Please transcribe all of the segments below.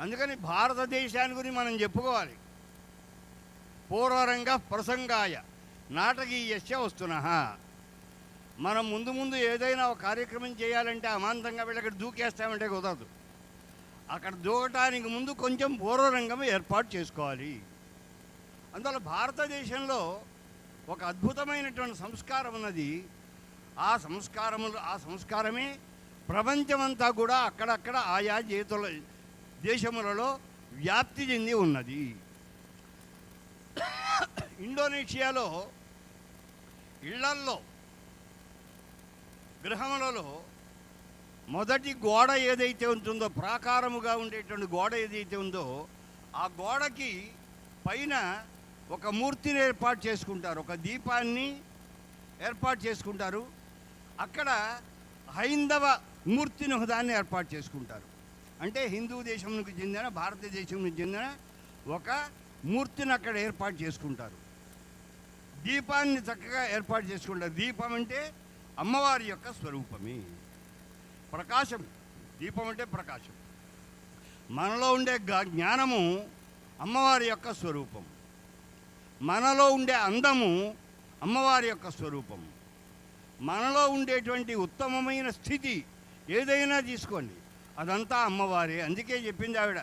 అందుకని భారతదేశాన్ని గురించి మనం చెప్పుకోవాలి. పూర్వరంగ ప్రసంగాయ నాటకీయస్య వస్తునః. మనం ముందు ముందు ఏదైనా ఒక కార్యక్రమం చేయాలంటే అమాంతంగా వెళ్ళి అక్కడ దూకేస్తామంటే కుదరదు. అక్కడ దూకటానికి ముందు కొంచెం పూర్వరంగం ఏర్పాటు చేసుకోవాలి. అందువల్ల భారతదేశంలో ఒక అద్భుతమైనటువంటి సంస్కారం ఉన్నది. ఆ సంస్కారమే ప్రపంచమంతా కూడా అక్కడక్కడ ఆయా దేశములలో వ్యాప్తి చెంది ఉన్నది. ఇండోనేషియాలో ఇళ్లల్లో గృహములలో మొదటి గోడ ఏదైతే ఉంటుందో, ప్రాకారముగా ఉండేటువంటి గోడ ఏదైతే ఉందో, ఆ గోడకి పైన ఒక మూర్తిని ఏర్పాటు చేసుకుంటారు, ఒక దీపాన్ని ఏర్పాటు చేసుకుంటారు. అక్కడ హైందవ మూర్తిని ఒకదాన్ని ఏర్పాటు చేసుకుంటారు. అంటే హిందూ దేశంకి చెందిన, భారతదేశంకి చెందిన ఒక మూర్తిని అక్కడ ఏర్పాటు చేసుకుంటారు. దీపాన్ని చక్కగా ఏర్పాటు చేసుకుంటారు. దీపం అంటే అమ్మవారి యొక్క స్వరూపమే, ప్రకాశం. దీపం అంటే ప్రకాశం. మనలో ఉండే జ్ఞానము అమ్మవారి యొక్క స్వరూపం. మనలో ఉండే అందము అమ్మవారి యొక్క స్వరూపం. మనలో ఉండేటువంటి ఉత్తమమైన స్థితి ఏదైనా తీసుకోండి, అదంతా అమ్మవారే. అందుకే చెప్పింది ఆవిడ,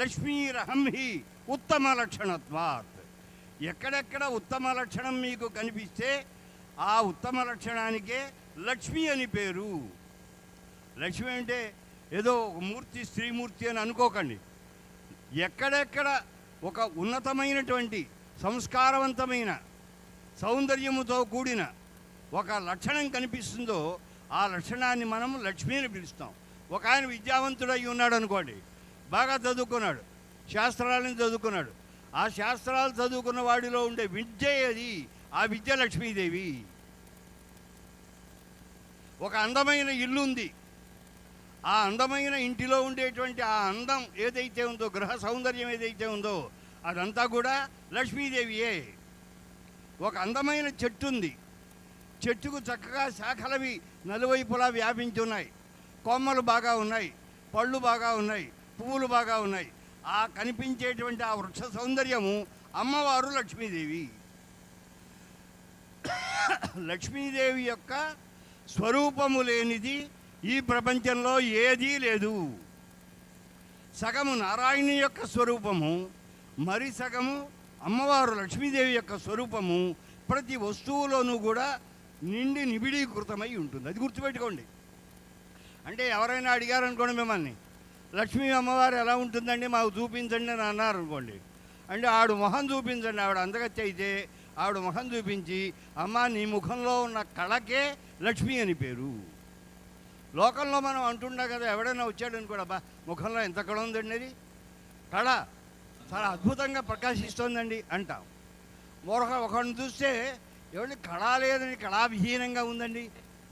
లక్ష్మీరహంహి ఉత్తమ లక్షణత్వాత్. ఎక్కడెక్కడ ఉత్తమ లక్షణం మీకు కనిపిస్తే ఆ ఉత్తమ లక్షణానికే లక్ష్మి అని పేరు. లక్ష్మి అంటే ఏదో ఒక మూర్తి, స్త్రీమూర్తి అని అనుకోకండి. ఎక్కడెక్కడ ఒక ఉన్నతమైనటువంటి సంస్కారవంతమైన సౌందర్యముతో కూడిన ఒక లక్షణం కనిపిస్తుందో ఆ లక్షణాన్ని మనం లక్ష్మి అని పిలుస్తాం. ఒక ఆయన విద్యావంతుడై ఉన్నాడు అనుకోండి, బాగా చదువుకున్నాడు, శాస్త్రాలను చదువుకున్నాడు. ఆ శాస్త్రాలు చదువుకున్న వాడిలో ఉండే విద్య ఏది? ఆ విద్య లక్ష్మీదేవి. ఒక అందమైన ఇల్లు ఉంది, ఆ అందమైన ఇంటిలో ఉండేటువంటి ఆ అందం ఏదైతే ఉందో, గృహ సౌందర్యం ఏదైతే ఉందో, అదంతా కూడా లక్ష్మీదేవియే. ఒక అందమైన చెట్టు ఉంది, చెట్టుకు చక్కగా శాఖలవి నలువైపులా వ్యాపించి ఉన్నాయి, కొమ్మలు బాగా ఉన్నాయి, పళ్ళు బాగా ఉన్నాయి, పువ్వులు బాగా ఉన్నాయి. ఆ కనిపించేటువంటి ఆ వృక్ష సౌందర్యము అమ్మవారు లక్ష్మీదేవి. లక్ష్మీదేవి యొక్క స్వరూపము లేనిది ఈ ప్రపంచంలో ఏదీ లేదు. సగము నారాయణి యొక్క స్వరూపము, మరి సగము అమ్మవారు లక్ష్మీదేవి యొక్క స్వరూపము ప్రతి వస్తువులోనూ కూడా నిండి నిబిడీకృతమై ఉంటుంది. అది గుర్తుపెట్టుకోండి. అంటే ఎవరైనా అడిగారనుకోండి మిమ్మల్ని, లక్ష్మీ అమ్మవారు ఎలా ఉంటుందండి మాకు చూపించండి అని అన్నారు అనుకోండి, అంటే ఆవిడ మొహం చూపించండి. ఆవిడ అందగత్తి అయితే ఆవిడ మొహం చూపించి, అమ్మ నీ ముఖంలో ఉన్న కళకే లక్ష్మి అని పేరు. లోకంలో మనం అంటుండే కదా, ఎవడైనా వచ్చాడని కూడా, అబ్బా ముఖంలో ఎంత కళ ఉందండి, అది కళ చాలా అద్భుతంగా ప్రకాశిస్తోందండి అంటాం. ఒకరిని చూస్తే ఎవరి కళ లేదని, కళావిహీనంగా ఉందండి,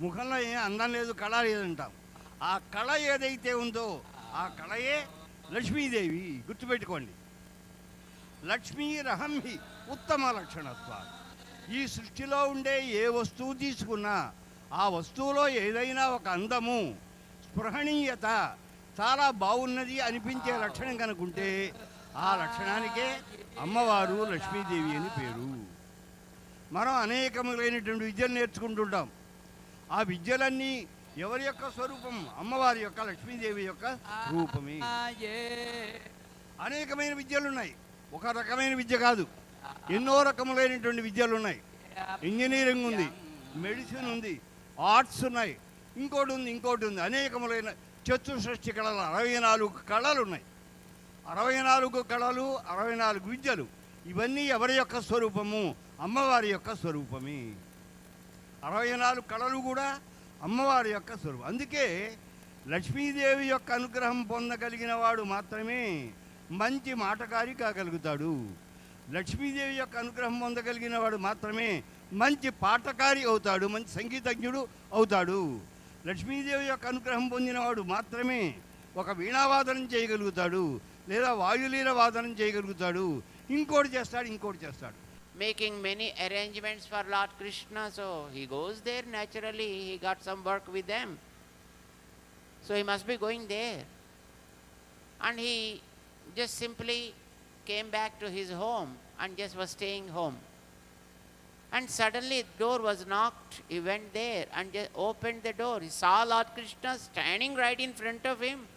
ముఖంలో ఏం అందం లేదు, కళ లేదంటాం. ఆ కళ ఏదైతే ఉందో ఆ కళయే లక్ష్మీదేవి. గుర్తుపెట్టుకోండి. లక్ష్మీరహంహి ఉత్తమ లక్షణత్వ. ఈ సృష్టిలో ఉండే ఏ వస్తువు తీసుకున్నా ఆ వస్తువులో ఏదైనా ఒక అందము, స్పృహణీయత, చాలా బాగున్నది అనిపించే లక్షణం కనుకుంటే ఆ లక్షణానికే అమ్మవారు లక్ష్మీదేవి అని పేరు. మనం అనేకములైనటువంటి విద్యలు నేర్చుకుంటుంటాం. ఆ విద్యలన్నీ ఎవరి యొక్క స్వరూపం? అమ్మవారి యొక్క, లక్ష్మీదేవి యొక్క రూపమే. అనేకమైన విద్యలు ఉన్నాయి, ఒక రకమైన విద్య కాదు, ఎన్నో రకములైనటువంటి విద్యలు ఉన్నాయి. ఇంజనీరింగ్ ఉంది, మెడిసిన్ ఉంది, ఆర్ట్స్ ఉన్నాయి, ఇంకోటి ఉంది. అనేకములైన చతుషష్ఠి కళలు, 64 కళలు ఉన్నాయి. 64 కళలు, 64 విద్యలు. ఇవన్నీ ఎవరి యొక్క స్వరూపము? అమ్మవారి యొక్క స్వరూపమే. 64 కళలు కూడా అమ్మవారి యొక్క స్వరూపం. అందుకే లక్ష్మీదేవి యొక్క అనుగ్రహం పొందగలిగిన వాడు మాత్రమే మంచి మాటకారి కాగలుగుతాడు. లక్ష్మీదేవి యొక్క అనుగ్రహం పొందగలిగిన వాడు మాత్రమే మంచి పాటకారి అవుతాడు, మంచి సంగీతజ్ఞుడు అవుతాడు. లక్ష్మీదేవి యొక్క అనుగ్రహం పొందినవాడు మాత్రమే ఒక వీణావాదనం చేయగలుగుతాడు, లేదా వాయులీల వాదనం చేయగలుగుతాడు, ఇంకోటి చేస్తాడు. Making many arrangements for Lord Krishna, so he goes there naturally. He got some work with them, so he must be going there, and he just simply came back to his home and just was staying home. And suddenly the door was knocked. He went there and just opened the door. He saw Lord Krishna standing right in front of him,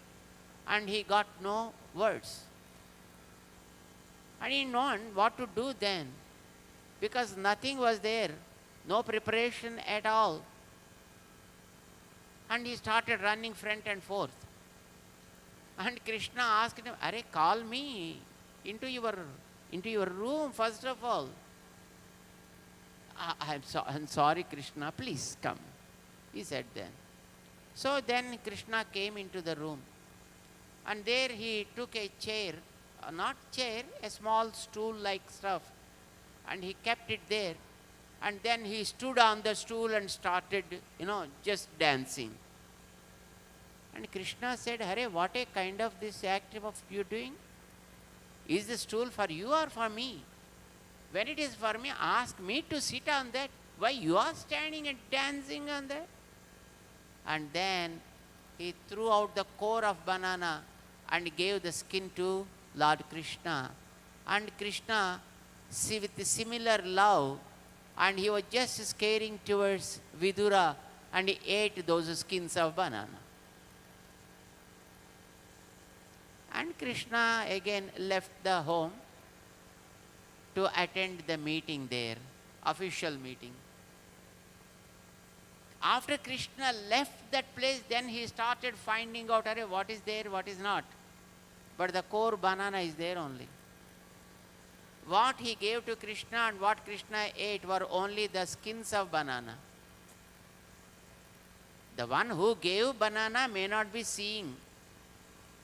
and he got no words. And he didn't know what to do then, because nothing was there, no preparation at all. And he started running front and forth. And Krishna asked him, "Are, call me into your room first of all." I'm sorry, Krishna, please come," he said then. So then Krishna came into the room, and there he took a chair, not chair, a small stool-like stuff, and he kept it there. And then he stood on the stool and started, just dancing. And Krishna said, "Hare, what a kind of this act of you doing? Is the stool for you or for me? When it is for me, ask me to sit on that. Why you are standing and dancing on that?" And then he threw out the core of banana and gave the skin to Lord Krishna. And Krishna, with similar love, and he was just scaring towards Vidura, and he ate those skins of banana. And Krishna again left the home to attend the meeting there, official meeting. After Krishna left that place, then he started finding out, what is there, what is not. But the core banana is there only. What he gave to Krishna and what Krishna ate were only the skins of banana. The one who gave banana may not be seeing,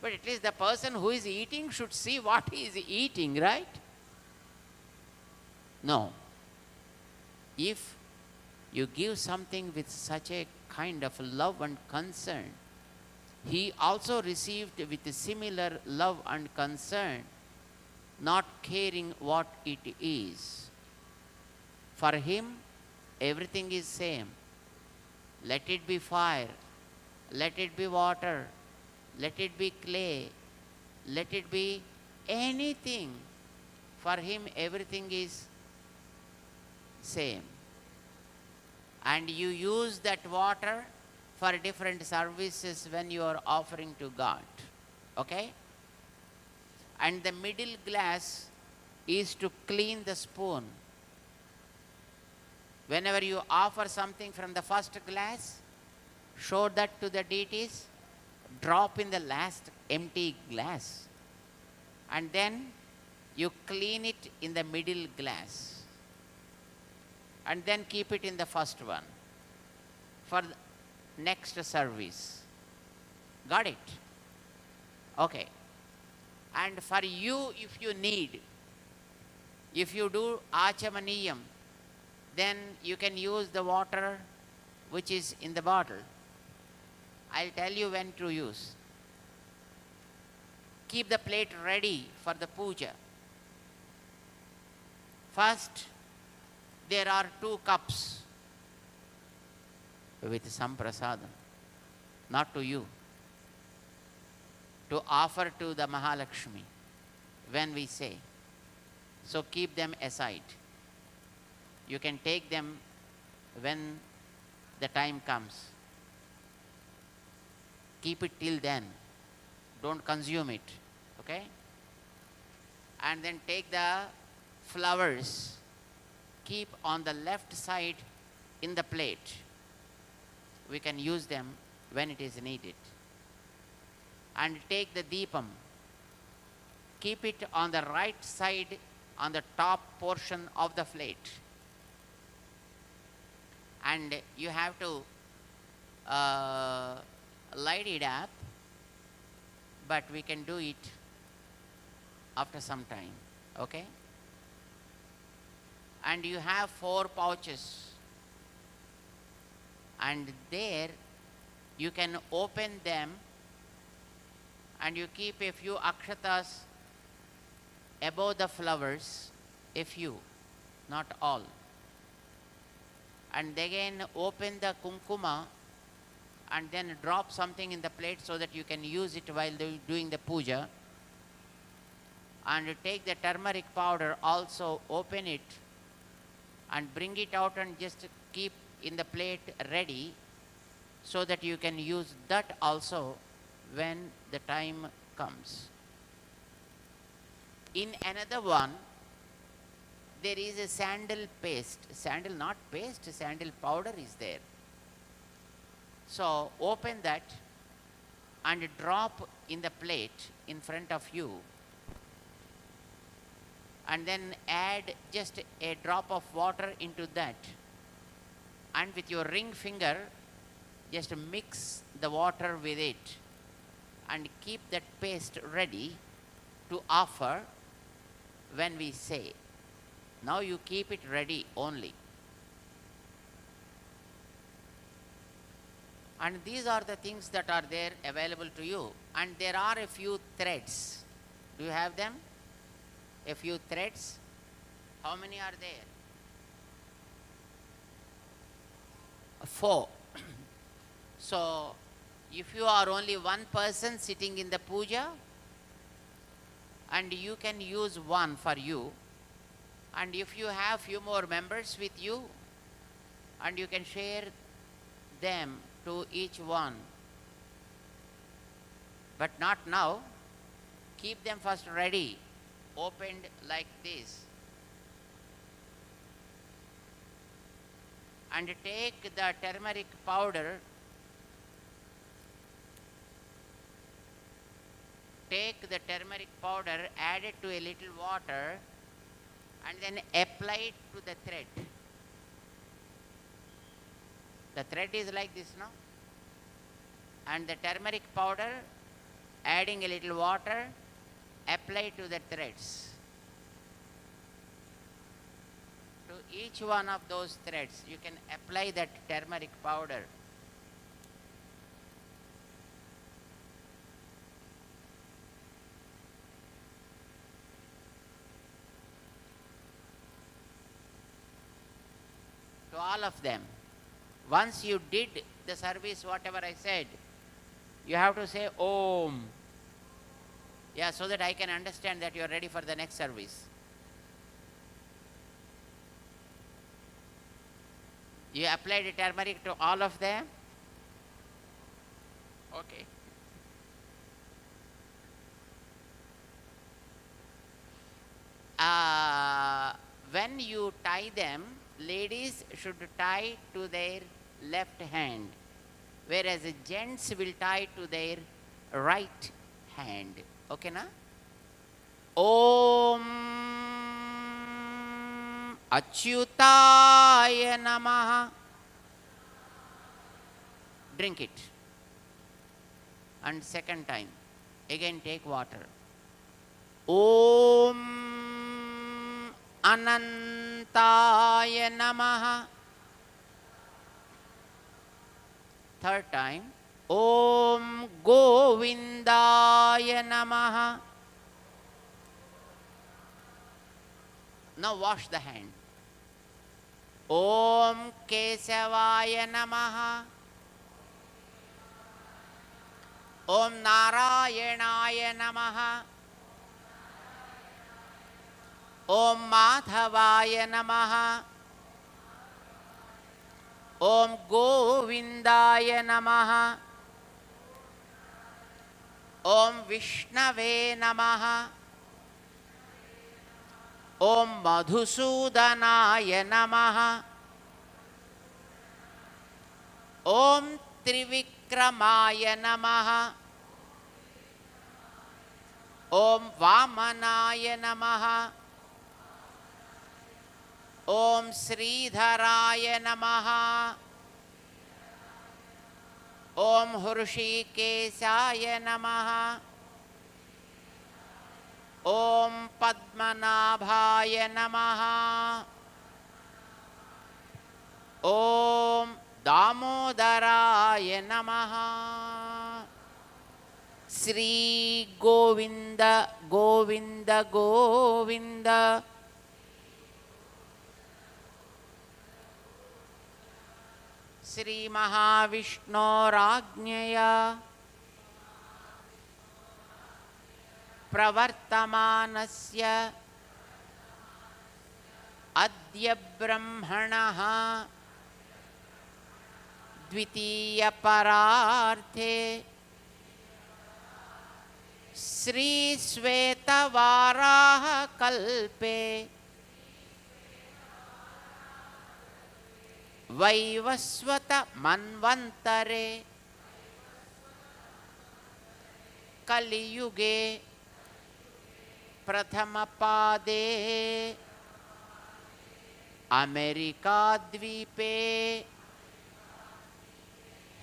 but at least the person who is eating should see what he is eating, right? No. If you give something with such a kind of love and concern, he also received with similar love and concern, not caring what it is. For him, everything is same. Let it be fire, let it be water, let it be clay, let it be anything. For him, everything is same. And you use that water for different services when you are offering to God. Okay? And the middle glass is to clean the spoon. Whenever you offer something from the first glass, show that to the deities, drop in the last empty glass, and then you clean it in the middle glass, and then keep it in the first one for the next service. Got it? Okay. And for you, if you need, if you do achamaniyam, then you can use the water which is in the bottle. I'll tell you when to use. Keep the plate ready for the puja. First, there are 2 cups with some prasadam, not to you, to offer to the Mahalakshmi when we say. So keep them aside. You can take them when the time comes. Keep it till then. Don't consume it. Okay? And then take the flowers. Keep on the left side in the plate. We can use them when it is needed. And take the deepam. Keep it on the right side on the top portion of the plate. And you have to light it up, but we can do it after some time. Okay? And you have 4 pouches. And there you can open them, and you keep a few akshatas above the flowers, a few, not all. And again open the kumkuma and then drop something in the plate so that you can use it while doing the puja. and take the turmeric powder also, open it and bring it out and just keep in the plate ready, so that you can use that also when the time comes. In another one, there is a sandal paste, sandal not paste, sandal powder is there. So open that and drop in the plate in front of you, and then add just a drop of water into that, and with your ring finger just mix the water with it and keep that paste ready to offer when we say. Now you keep it ready only. And these are the things that are there available to you. And there are a few threads. Do you have them? A few threads. How many are there? 4. So, if you are only one person sitting in the puja, and you can use one for you, and if you have few more members with you, and you can share them to each one, but not now. Keep them first ready, opened like this, and take the turmeric powder, add it to a little water, and then apply it to the thread. The thread is like this now, and the turmeric powder, adding a little water, apply to the threads. To each one of those threads, you can apply that turmeric powder. To all of them. Once you did the service, whatever I said, you have to say Om. Yeah, so that I can understand that you are ready for the next service. You applied the turmeric to all of them? Okay. When you tie them, ladies should tie to their left hand, whereas the gents will tie to their right hand. Okay, na? Om Achyutaya Namaha. Drink it. And second time, again take water. Om Anantaya Namaha. Third time, Om Govindaya Namaha. Now wash the hand. Om Kesavaya Namaha. Om Narayanaya Namaha. Om Madhavaya Namaha. Om Govindaya Namaha. Om Vishnave Namaha. Om Madhusudanaya Namaha. Om Trivikramaya Namaha. Om Vamanaya Namaha. Om Sridharaya Namaha. Om Hrishikesaya Namaha. Om Padmanabhaya Namaha. Om Damodaraya Namaha. Sri Govinda Govinda Govinda. Sri Mahavishnu Rajnaya प्रवर्तमानस्य अद्य ब्रह्मणः द्वितीयपरार्थे श्रीश्वेतवाराहकल्पे वैवस्वतमन्वन्तरे कलियुगे प्रथमपादे अमेरिकाद्वीपे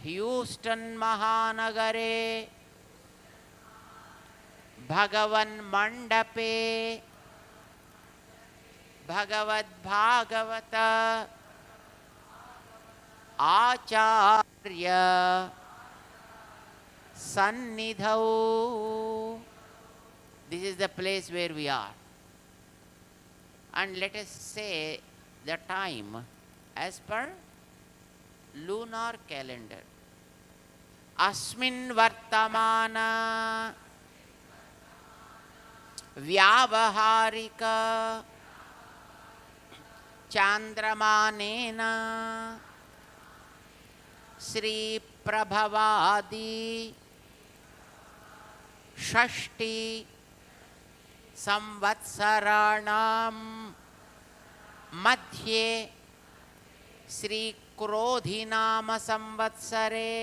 Houston महानगरे भगवन्मण्डपे भगवद्भागवत आचार्य सन्निधौ. This is the place where we are. And let us say the time as per lunar calendar. Asmin vartamana व्यावहारिक चांद्रमानेन श्री प्रभवादि षष्टि संवत्सराणां मध्ये श्री क्रोधिनाम संवत्सरे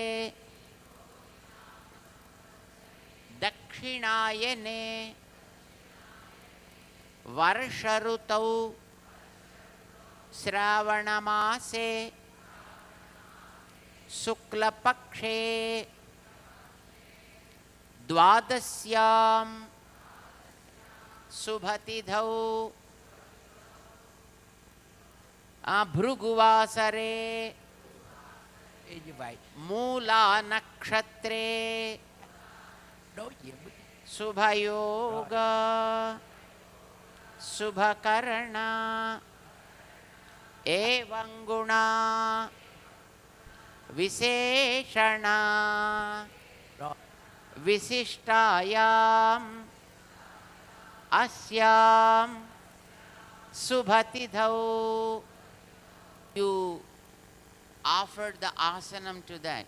दक्षिणायने वर्षऋतौ श्रावणमासे शुक्लपक्षे द्वादश्यां शुभतिथौ भृगुवासरे मूला नक्षत्रे शुभयोग शुभकरण एवं गुणा विशेषण विशिष्टायाम अस्याम शुभतिथौ. You offered the asanam to that.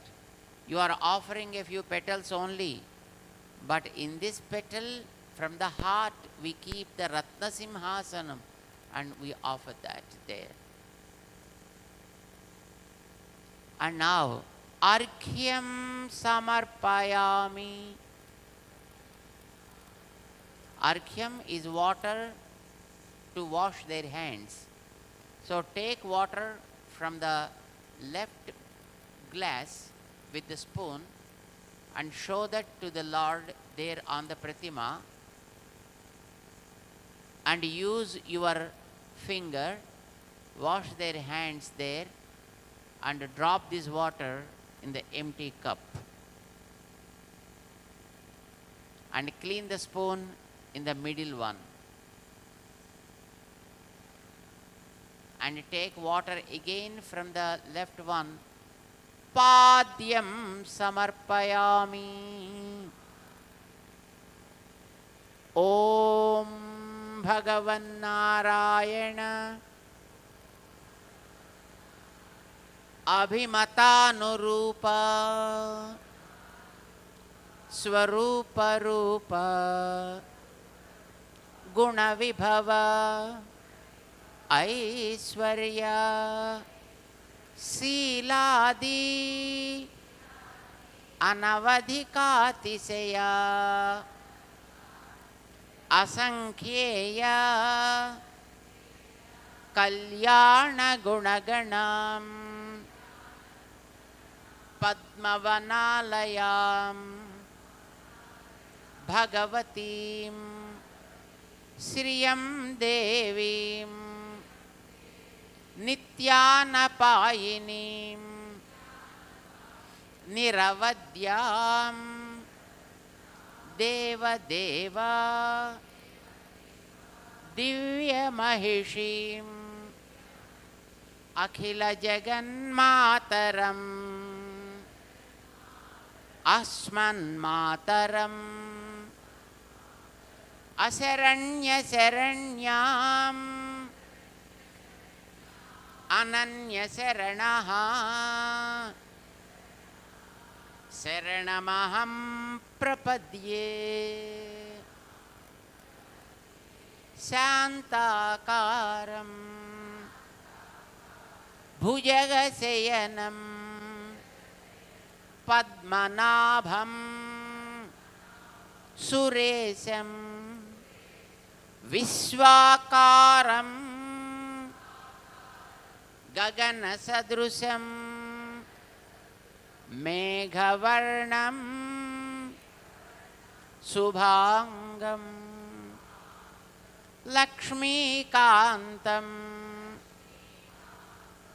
You are offering a few petals only, but in this petal from the heart we keep the Ratna Simhasanam and we offer that there. And now Arghyam Samarpayami. Arghyam is water to wash their hands. So take water from the left glass with the spoon and show that to the Lord there on the Pratima, and use your finger, wash their hands there and drop this water in the empty cup and clean the spoon in the middle one and take water again from the left one. Padyam samarpayami. Om Bhagavan Narayana Abhimatanurupa Swarupa Rupa Guna Vibhava Aishwarya Siladi Anavadhikatisaya Asankhyeya Kalyana Gunaganam Padmavanalayam Bhagavatim Sriyam Devim Nityanapayinim Niravadyam Deva Deva Divya Mahishim Akhila Jagan Mataram Asman Mataram अशरण्यशरण्याम् अनन्यशरणः शरणमहं प्रपद्ये शान्ताकारं भुजगशयनं पद्मनाभं सुरेशं विश्वाकारं गगनसदृशं मेघवर्णं शुभांगं लक्ष्मीकान्तं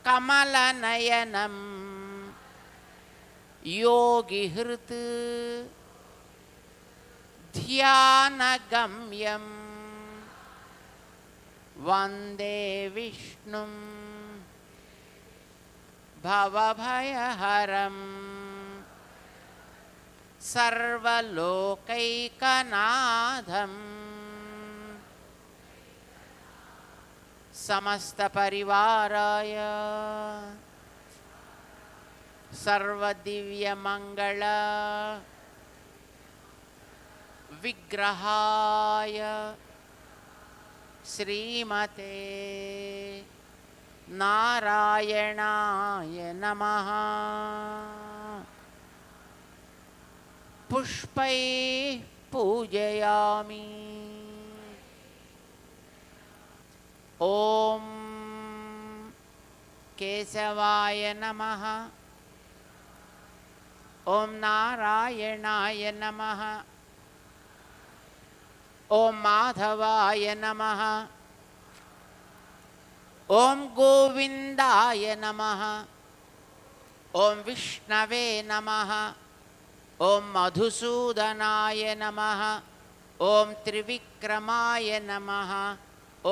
कमलनयनं योगिहृत् ध्यानगम्यं वन्दे विष्णुं भवभयहरं सर्वलोकैकनाथं समस्तपरिवाराय सर्वदिव्यमङ्गल विग्रहाय श्रीमते नारायणाय नमः। पुष्पैः पूजयामि। ॐ केशवाय नमः। ॐ नारायणाय नमः। ॐ माधवाय नमः। ॐ गोविन्दाय नमः। ॐ विष्णवे नमः। ॐ मधुसूदनाय नमः। ॐ त्रिविक्रमाय नमः।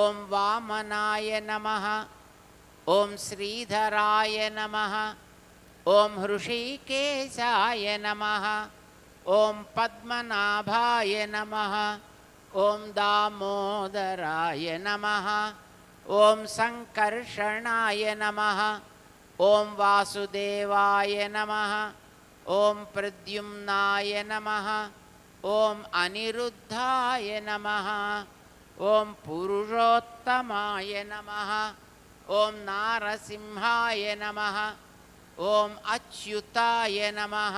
ॐ वामनाय नमः। ॐ श्रीधराय नमः। ॐ हृषीकेशाय नमः। ॐ पद्मनाभाय नमः। ॐ दामोदराय नमः। ॐ संकर्षणाय नमः। ॐ वासुदेवाय नमः। ॐ प्रद्युम्नाय नमः। ॐ अनिरुद्धाय नमः। ॐ पुरुषोत्तमाय नमः। ॐ नारसिंहाय नमः। ॐ अच्युताय नमः।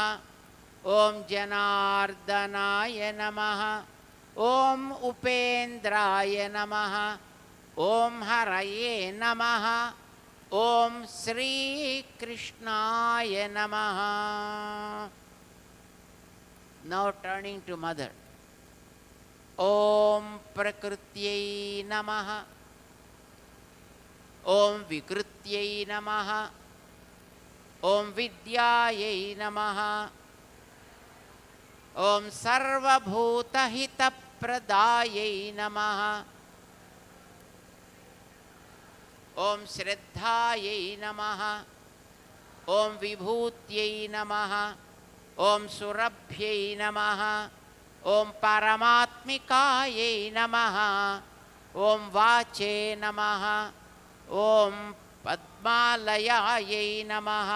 ॐ जनार्दनाय नमः। ॐ उपेन्द्राय नमः। ॐ हरये नमः। ॐ श्रीकृष्णाय नमः। Now turning to mother. ॐ प्रकृत्यै नमः। ॐ विकृत्यै नमः। ॐ विद्यायै नमः। ॐ सर्वभूतहितप्रदायै नमः। ॐ श्रद्धायै नमः। ॐ विभूत्यै नमः। ॐ सुरभ्यै नमः। ॐ परमात्मिकायै नमः। ॐ वाचे नमः। ॐ पद्मालयायै नमः।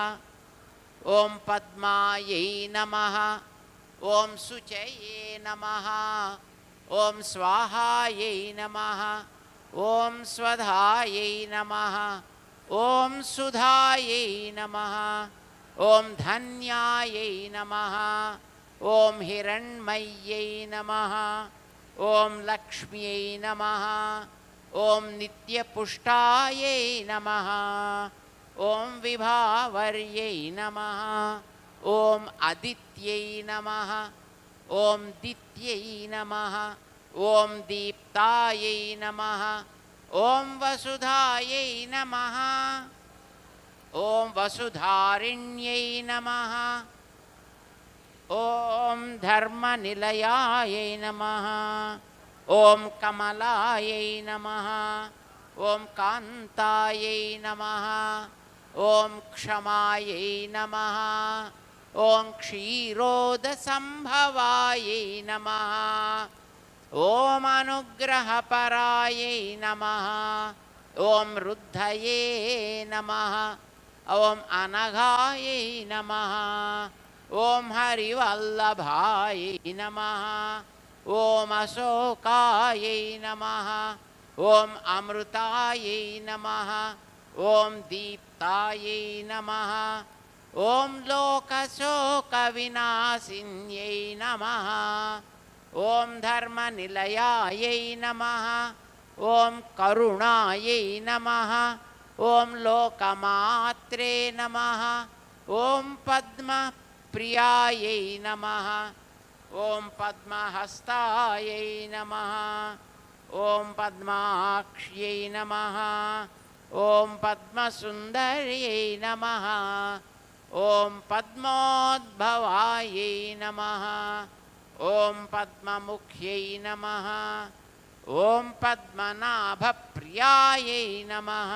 ॐ पद्मायै नमः। ॐ शुचये नमः। ॐ स्वाहायै नमः। ॐ स्वधायै नमः। ॐ सुधायै नमः। ॐ धन्यायै नमः। ॐ हिरण्मय्यै नमः। ॐ लक्ष्म्यै नमः। ॐ नित्यपुष्टायै नमः। ॐ विभावर्यै नमः। ॐ अदित्यै नमः। ॐ दित्यै नमः। ॐ दीप्तायै नमः। ॐ वसुधायै नमः। ॐ वसुधारिण्यै नमः। ॐ धर्मनिलयायै नमः। ॐ कमलायै नमः। ॐ कान्तायै नमः। ॐ क्षमायै नमः। ॐ क्षीरोदसम्भवायै नमः। ॐ अनुग्रहपरायै नमः। ॐ रुद्धये नमः। ॐ अनघायै नमः। ॐ हरिवल्लभायै नमः। ॐ अशोकायै नमः। ॐ अमृतायै नमः। ॐ दीप्तायै नमः। ॐ लोकशोकविनाशिन्यै नमः। ॐ धर्मनिलयायै नमः। ॐ करुणायै नमः। ॐ लोकमात्रे नमः। ॐ पद्मप्रियायै नमः। ॐ पद्महस्तायै नमः। ॐ पद्माक्ष्यै नमः। ॐ पद्मसुन्दर्यै नमः। ॐ पद्मोद्भवायै नमः। ॐ पद्ममुख्यै नमः। ॐ पद्मनाभप्रियायै नमः।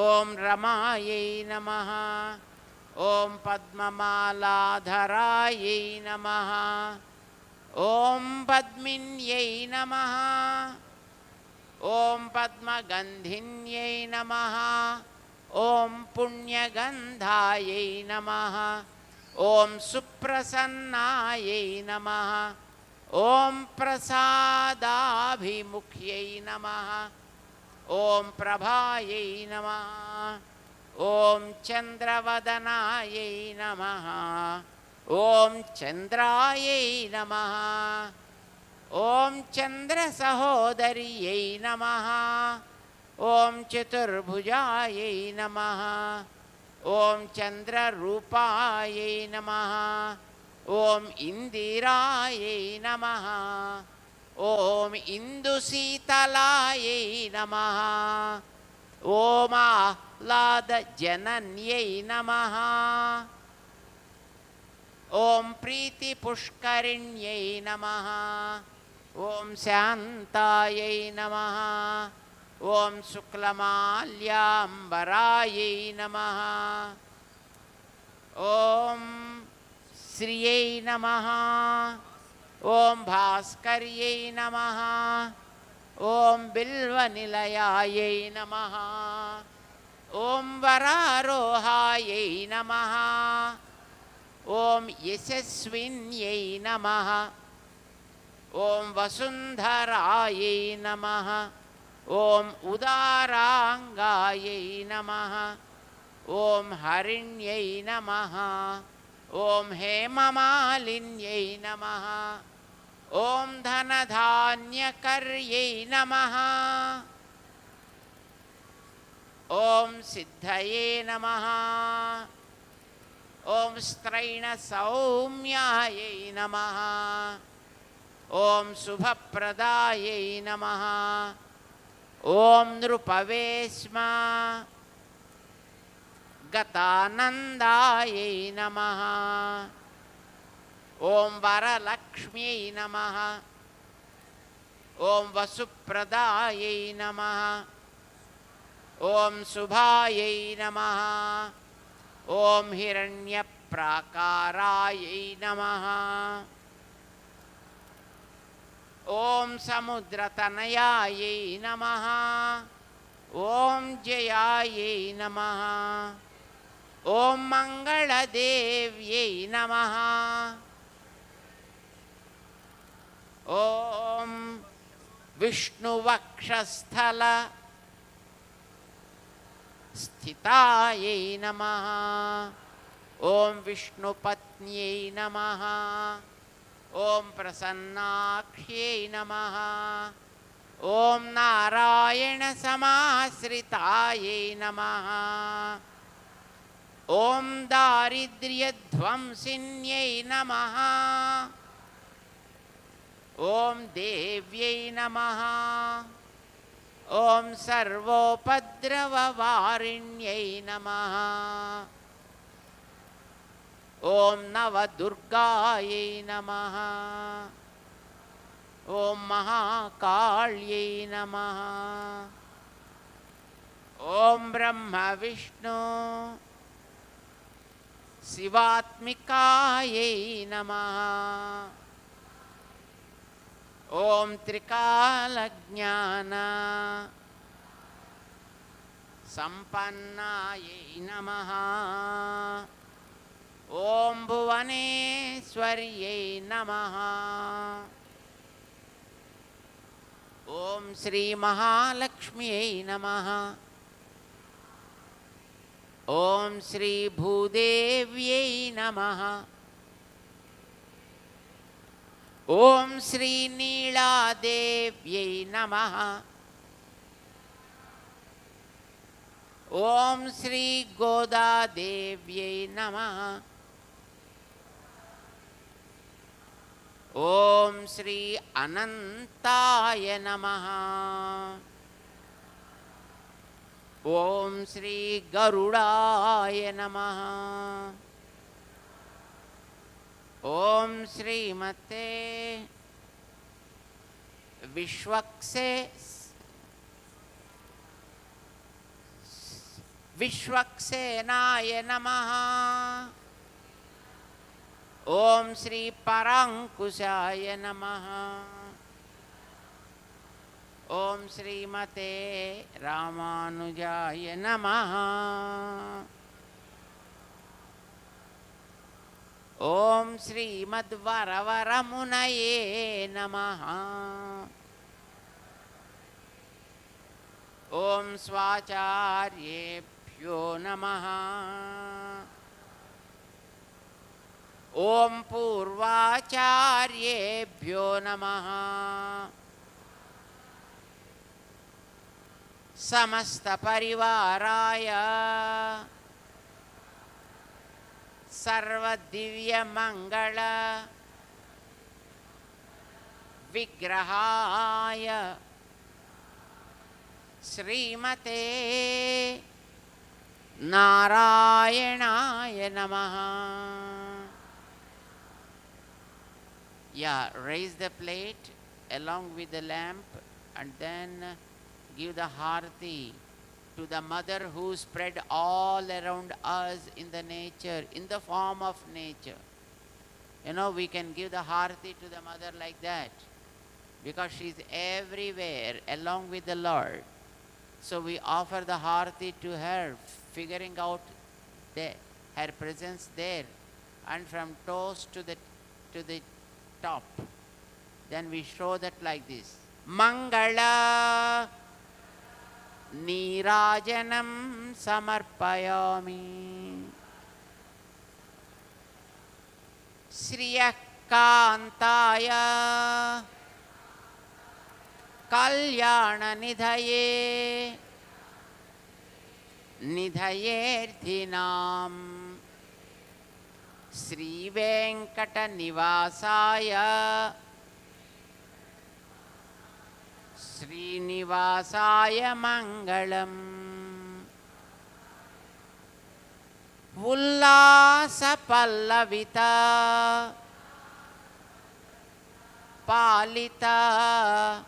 ॐ रमायै नमः। ॐ पद्ममालाधरायै नमः। ॐ पद्मिन्यै नमः। ॐ पद्मगन्धिन्यै नमः। ॐ पुण्यगन्धायै नमः। ॐ सुप्रसन्नायै नमः। ॐ प्रसादाभिमुख्यै नमः। ॐ प्रभायै नमः। ॐ चन्द्रवदनायै नमः। ॐ चन्द्रायै नमः। ॐ चन्द्रसहोदर्यै नमः। ॐ चतुर्भुजायै नमः। ॐ चन्द्ररूपायै नमः। ॐ इन्दिरायै नमः। ॐ इन्दुशीतलायै नमः। ॐ आह्लादजनन्यै नमः। ॐ प्रीतिपुष्करिण्यै नमः। ॐ शान्तायै नमः। ॐ शुक्लमाल्याम्बरायै नमः। ॐ श्रियै नमः। ॐ भास्कर्यै नमः। ॐ बिल्वनिलयायै नमः। ॐ वरारोहायै नमः। ॐ यशस्विन्यै नमः। ॐ वसुन्धरायै नमः। ॐ उदाराङ्गायै नमः। ॐ हरिण्यै नमः। ॐ हेममालिन्यै नमः। ॐ धनधान्यकर्यै नमः। ॐ सिद्धये नमः। ॐ स्त्रैणसौम्यायै नमः। ॐ शुभप्रदायै नमः। ॐ नृपवेश्मा गतानन्दायै नमः। ॐ वरलक्ष्म्यै नमः। ॐ वसुप्रदायै नमः। ॐ शुभायै नमः। ॐ हिरण्यप्राकारायै नमः। ॐ समुद्रतनयायै नमः। ॐ जयायै नमः। ॐ मङ्गलदेव्यै नमः। ॐ विष्णुवक्षस्थल स्थितायै नमः। ॐ विष्णुपत्न्यै नमः। ॐ प्रसन्नाक्ष्यै नमः। ॐ नारायणसमाश्रितायै नमः। ॐ दारिद्र्यध्वंसिन्यै नमः। ॐ देव्यै नमः। ॐ सर्वोपद्रववारिण्यै नमः। ॐ नवदुर्गायै नमः। ॐ महाकाल्यै नमः। ॐ ब्रह्मविष्णु शिवात्मिकायै नमः। Om Trikalajnana Sampannaye Namaha. Om Bhuvaneswarye Namaha. Om Sri Mahalakshmiye Namaha. Om Sri Bhudevye Namaha. Om Sri Neeladevye Namaha. Om Sri Godadevye Namaha. Om Sri Anantaya Namaha. Om Sri Garudaya Namaha. Om Sri Mate Vishwaksenaya Namaha. Om Sri Parankusaya Namaha. Om Sri Mate Ramanujaya Namaha. Om Sri Madhvaravaramunaye Namaha. Om Svacharyebhyo Namaha. Om Purvacharyebhyo Namaha. Samasta Parivaraya Sarva Divya Mangala Vigrahaya Srimate Narayanaya Namaha. Yeah, raise the plate along with the lamp and then give the harati to the mother who spread all around us in the nature, in the form of nature. You know, we can give the harati to the mother like that because she is everywhere along with the Lord. So we offer the harati to her, figuring out her presence there, and from toes to the top. Then we show that like this. Mangala Nirajanam Samarpayami. Sriyakantaya Kalyana Nidhaye Nidhayerthinam Sri Venkata Nivasaya Srinivasaya Mangalam. Ullasa Pallavita Palita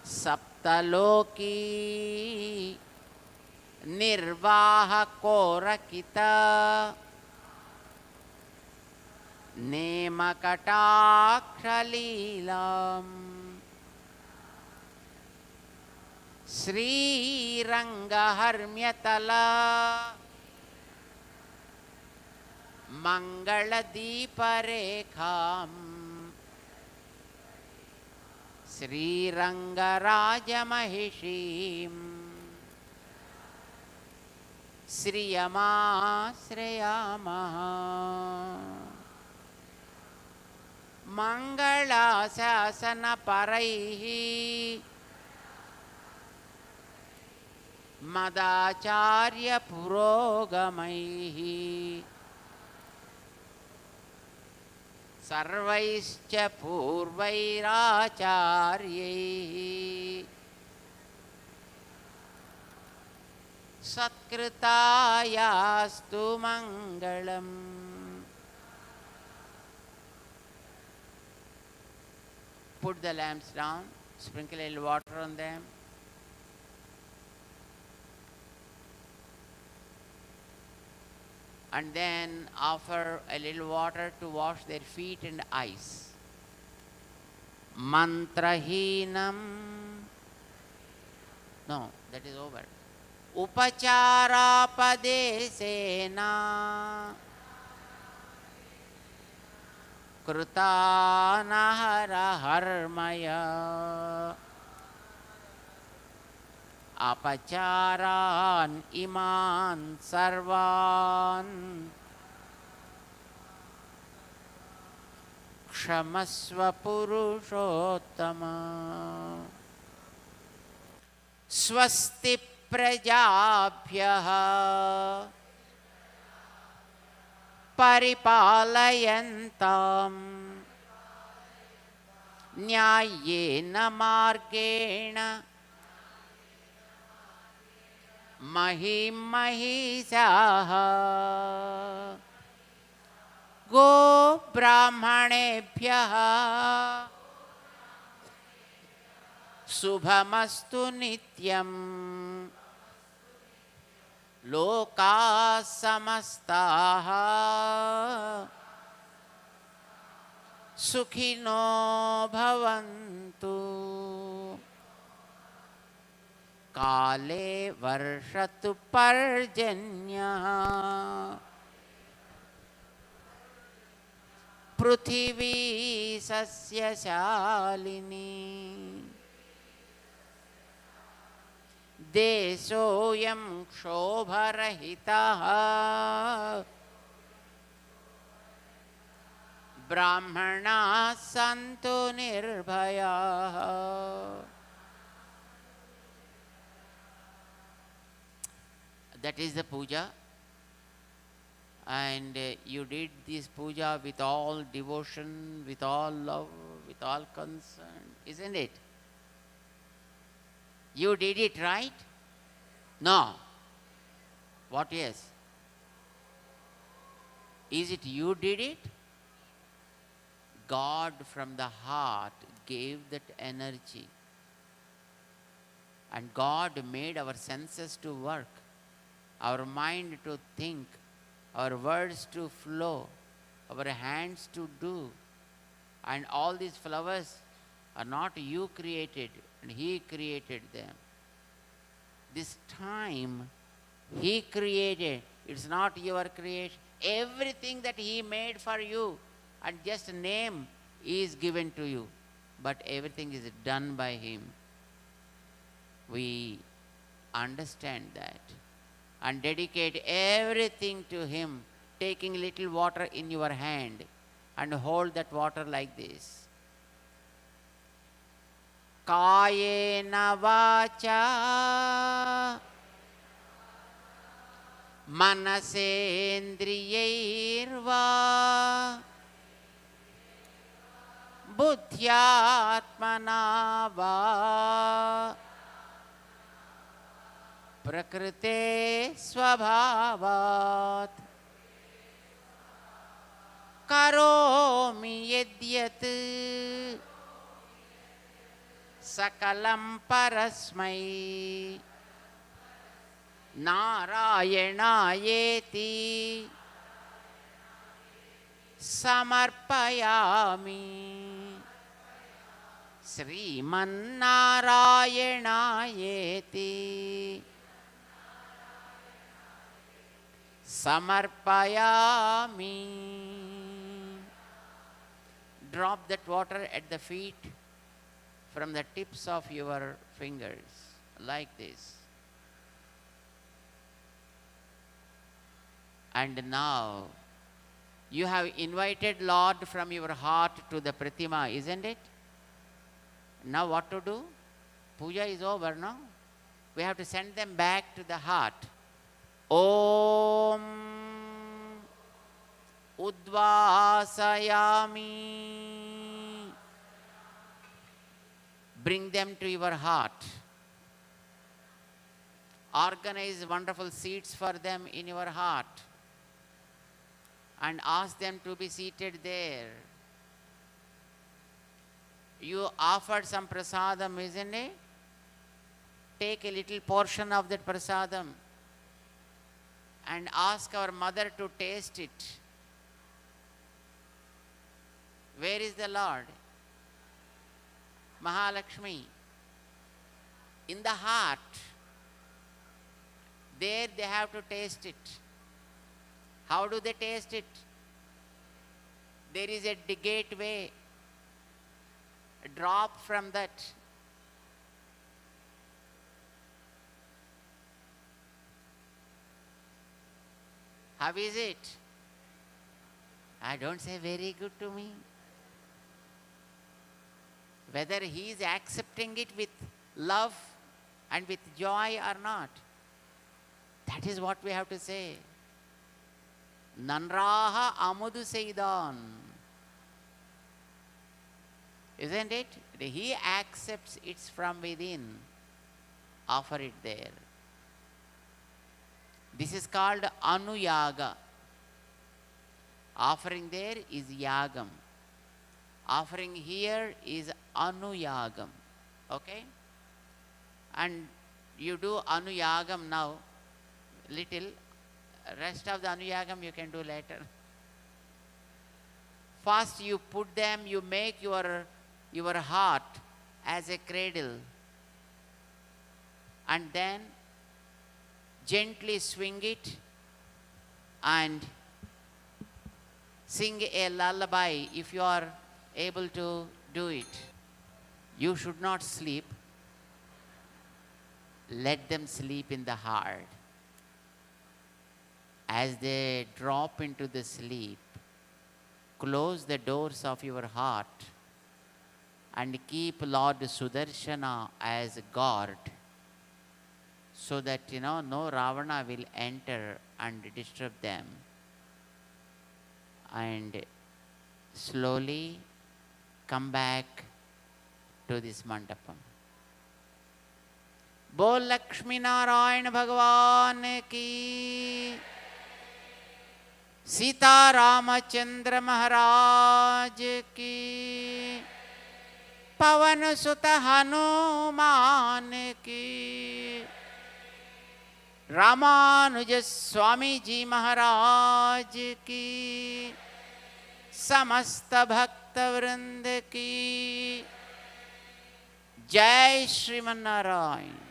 Saptaloki Nirvaha Korakita Nemakataksalilam Sri Rangaharmyatala Mangala Deeparekham Sri Rangaraja Mahishim Sriyama Sriyamaha Mangala Sasana Paraihi Madacharya Purogamaihi Sarvaischa Purvairacharyehi Satkృతాయాస్తు Mangalam. Put the lamps down, sprinkle a little water on them. And then offer a little water to wash their feet and eyes. mantrahinam. No, that is over. Upacharapadesena Krutanahara harmaya Apacharan iman sarvan Kshamasva Purushottama. Swasti prajabhyah paripalayantam nyayena margena mahim mahisaha go brahmanebhyah Subhamastu nityam loka samastaha sukhino bhavantu kale varshatu parjanya pruthivi sasya shalini देशोऽयं क्षोभरहितः ब्राह्मणाः सन्तु निर्भयाः. That is the puja, and you did this puja with all devotion, with all love, with all concern, isn't it? You did it right? No. What yes? Is it you did it? God from the heart gave that energy. And God made our senses to work, our mind to think, our words to flow, our hands to do. And all these flowers are not you created, and He created them. This time He created, it's not your creation. Everything that He made for you, and just a name is given to you, but everything is done by Him. We understand that and dedicate everything to Him, taking little water in your hand and hold that water like this. Kayena vacha manasendriyairva buddhyatmana va prakrite swabhavat karomi yadyat sakalam parasmai narayanaayeti samarpayami srimannarayanayeti samarpayami. Drop that water at the feet from the tips of your fingers, like this. And now, you have invited Lord from your heart to the Pratima, isn't it? Now what to do? Puja is over now. We have to send them back to the heart. Om Udvasayami. Bring them to your heart. Organize wonderful seats for them in your heart. And ask them to be seated there. You offered some prasadam, isn't it? Take a little portion of that prasadam and ask our mother to taste it. Where is the Lord? Mahalakshmi in the heart. There they have to taste it. How do they taste it? There is a gateway, a drop from that. How is it? I don't say very good to me. Whether he is accepting it with love and with joy or not, that is what we have to say. Nanraha amudu seidan. Isn't it? He accepts it from within. Offer it there. This is called anuyaga. Offering there is yagam. Offering here is anuyagam. Okay? And you do anuyagam now, little. Rest of the anuyagam you can do later. First you put them, you make your heart as a cradle. And then gently swing it and sing a lullaby if you are able to do it. You should not sleep. Let them sleep in the heart. As they drop into the sleep, close the doors of your heart and keep Lord Sudarshana as guard, so that no Ravana will enter and disturb them. And slowly come back to this mandapam. Bol Lakshmi Narayan Bhagwan ki, Sita Ramachandra Maharaj ki, Pavan Sutta Hanuman ki, Ramanuja Swami Ji Maharaj ki, Samasta Bhakta Vrinda ki, Jai Shriman Narayan.